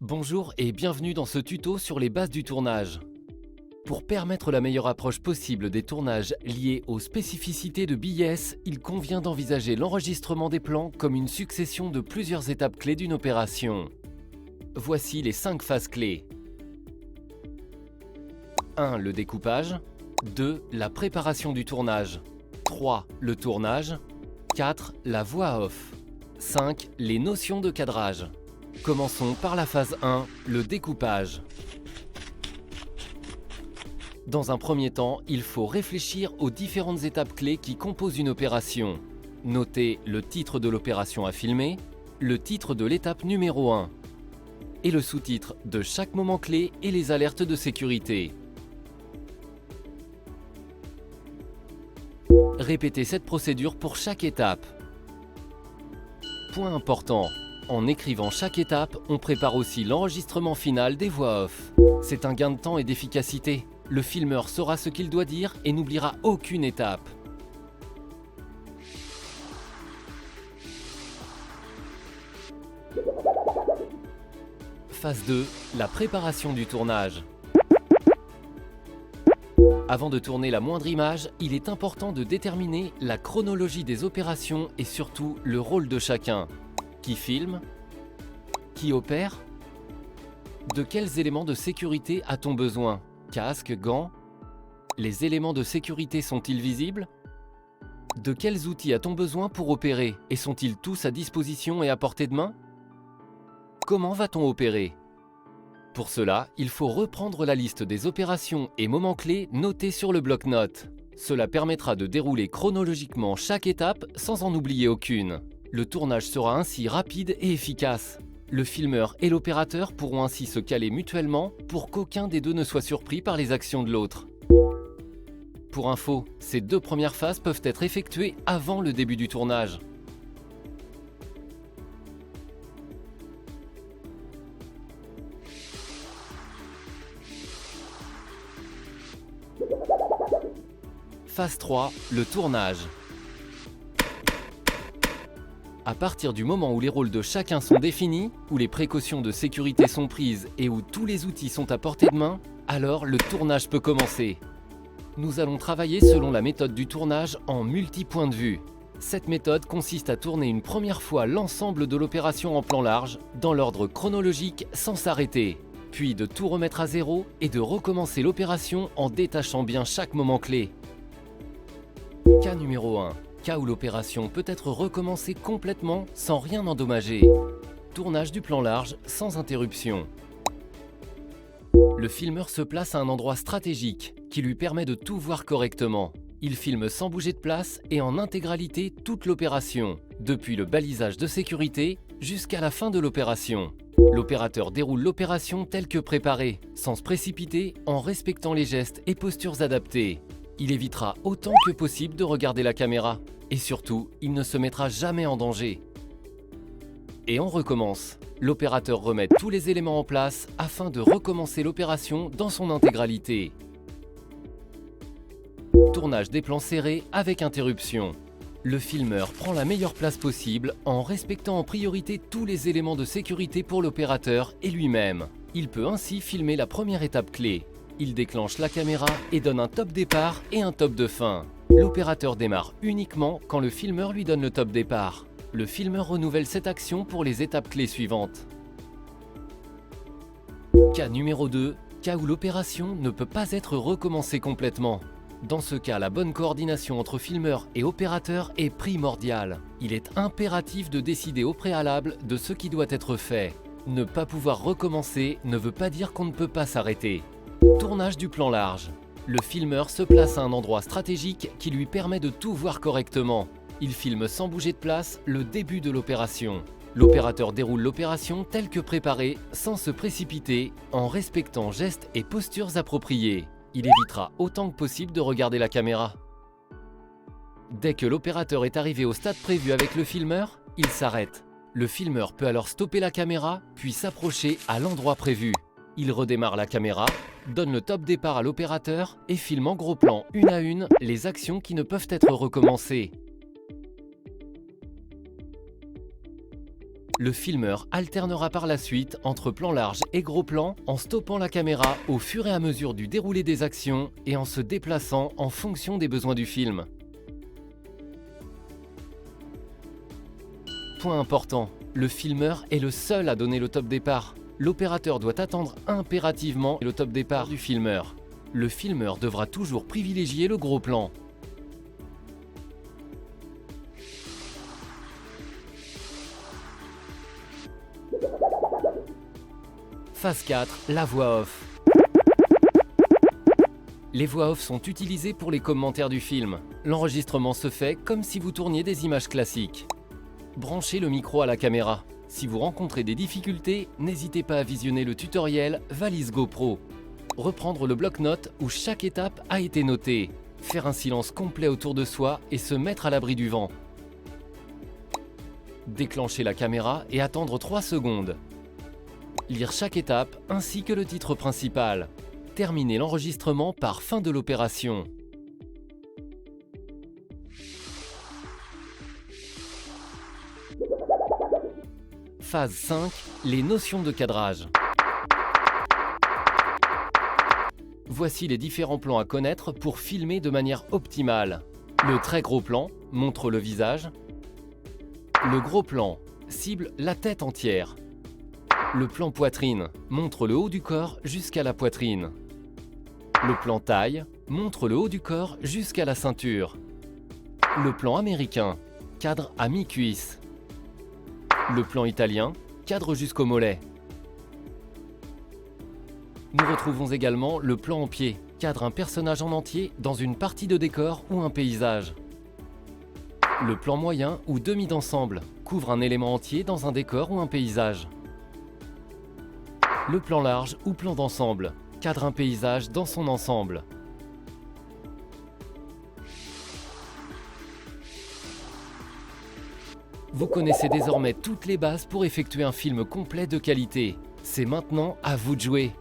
Bonjour et bienvenue dans ce tuto sur les bases du tournage. Pour permettre la meilleure approche possible des tournages liés aux spécificités de BIS, il convient d'envisager l'enregistrement des plans comme une succession de plusieurs étapes clés d'une opération. Voici les 5 phases clés. 1. Le découpage. 2. La préparation du tournage. 3. Le tournage. 4. La voix off. 5. Les notions de cadrage. Commençons par la phase 1, le découpage. Dans un premier temps, il faut réfléchir aux différentes étapes clés qui composent une opération. Notez le titre de l'opération à filmer, le titre de l'étape numéro 1 et le sous-titre de chaque moment clé et les alertes de sécurité. Répétez cette procédure pour chaque étape. Point important, en écrivant chaque étape, on prépare aussi l'enregistrement final des voix off. C'est un gain de temps et d'efficacité. Le filmeur saura ce qu'il doit dire et n'oubliera aucune étape. Phase 2, la préparation du tournage. Avant de tourner la moindre image, il est important de déterminer la chronologie des opérations et surtout le rôle de chacun. Qui filme? Qui opère? De quels éléments de sécurité a-t-on besoin? Casque, gants? Les éléments de sécurité sont-ils visibles? De quels outils a-t-on besoin pour opérer et sont-ils tous à disposition et à portée de main? Comment va-t-on opérer? Pour cela, il faut reprendre la liste des opérations et moments clés notés sur le bloc-notes. Cela permettra de dérouler chronologiquement chaque étape sans en oublier aucune. Le tournage sera ainsi rapide et efficace. Le filmeur et l'opérateur pourront ainsi se caler mutuellement pour qu'aucun des deux ne soit surpris par les actions de l'autre. Pour info, ces 2 premières phases peuvent être effectuées avant le début du tournage. Phase 3, le tournage. À partir du moment où les rôles de chacun sont définis, où les précautions de sécurité sont prises et où tous les outils sont à portée de main, alors le tournage peut commencer. Nous allons travailler selon la méthode du tournage en multi-points de vue. Cette méthode consiste à tourner une première fois l'ensemble de l'opération en plan large, dans l'ordre chronologique sans s'arrêter, puis de tout remettre à zéro et de recommencer l'opération en détachant bien chaque moment clé. Cas numéro 1. Cas où l'opération peut être recommencée complètement sans rien endommager. Tournage du plan large sans interruption. Le filmeur se place à un endroit stratégique qui lui permet de tout voir correctement. Il filme sans bouger de place et en intégralité toute l'opération, depuis le balisage de sécurité jusqu'à la fin de l'opération. L'opérateur déroule l'opération telle que préparée, sans se précipiter, en respectant les gestes et postures adaptés. Il évitera autant que possible de regarder la caméra. Et surtout, il ne se mettra jamais en danger. Et on recommence. L'opérateur remet tous les éléments en place afin de recommencer l'opération dans son intégralité. Tournage des plans serrés avec interruption. Le filmeur prend la meilleure place possible en respectant en priorité tous les éléments de sécurité pour l'opérateur et lui-même. Il peut ainsi filmer la première étape clé. Il déclenche la caméra et donne un top départ et un top de fin. L'opérateur démarre uniquement quand le filmeur lui donne le top départ. Le filmeur renouvelle cette action pour les étapes clés suivantes. Cas numéro 2, cas où l'opération ne peut pas être recommencée complètement. Dans ce cas, la bonne coordination entre filmeur et opérateur est primordiale. Il est impératif de décider au préalable de ce qui doit être fait. Ne pas pouvoir recommencer ne veut pas dire qu'on ne peut pas s'arrêter. Tournage du plan large. Le filmeur se place à un endroit stratégique qui lui permet de tout voir correctement. Il filme sans bouger de place le début de l'opération. L'opérateur déroule l'opération telle que préparée, sans se précipiter, en respectant gestes et postures appropriées. Il évitera autant que possible de regarder la caméra. Dès que l'opérateur est arrivé au stade prévu avec le filmeur, il s'arrête. Le filmeur peut alors stopper la caméra, puis s'approcher à l'endroit prévu. Il redémarre la caméra, donne le top départ à l'opérateur et filme en gros plan, une à une, les actions qui ne peuvent être recommencées. Le filmeur alternera par la suite entre plan large et gros plan en stoppant la caméra au fur et à mesure du déroulé des actions et en se déplaçant en fonction des besoins du film. Point important, le filmeur est le seul à donner le top départ. L'opérateur doit attendre impérativement le top départ du filmeur. Le filmeur devra toujours privilégier le gros plan. Phase 4, la voix off. Les voix off sont utilisées pour les commentaires du film. L'enregistrement se fait comme si vous tourniez des images classiques. Branchez le micro à la caméra. Si vous rencontrez des difficultés, n'hésitez pas à visionner le tutoriel Valise GoPro. Reprendre le bloc-notes où chaque étape a été notée. Faire un silence complet autour de soi et se mettre à l'abri du vent. Déclencher la caméra et attendre 3 secondes. Lire chaque étape ainsi que le titre principal. Terminer l'enregistrement par fin de l'opération. Phase 5, les notions de cadrage. Voici les différents plans à connaître pour filmer de manière optimale. Le très gros plan montre le visage. Le gros plan cible la tête entière. Le plan poitrine montre le haut du corps jusqu'à la poitrine. Le plan taille montre le haut du corps jusqu'à la ceinture. Le plan américain cadre à mi-cuisse. Le plan italien cadre jusqu'au mollet. Nous retrouvons également le plan en pied, cadre un personnage en entier dans une partie de décor ou un paysage. Le plan moyen ou demi d'ensemble couvre un élément entier dans un décor ou un paysage. Le plan large ou plan d'ensemble cadre un paysage dans son ensemble. Vous connaissez désormais toutes les bases pour effectuer un film complet de qualité. C'est maintenant à vous de jouer.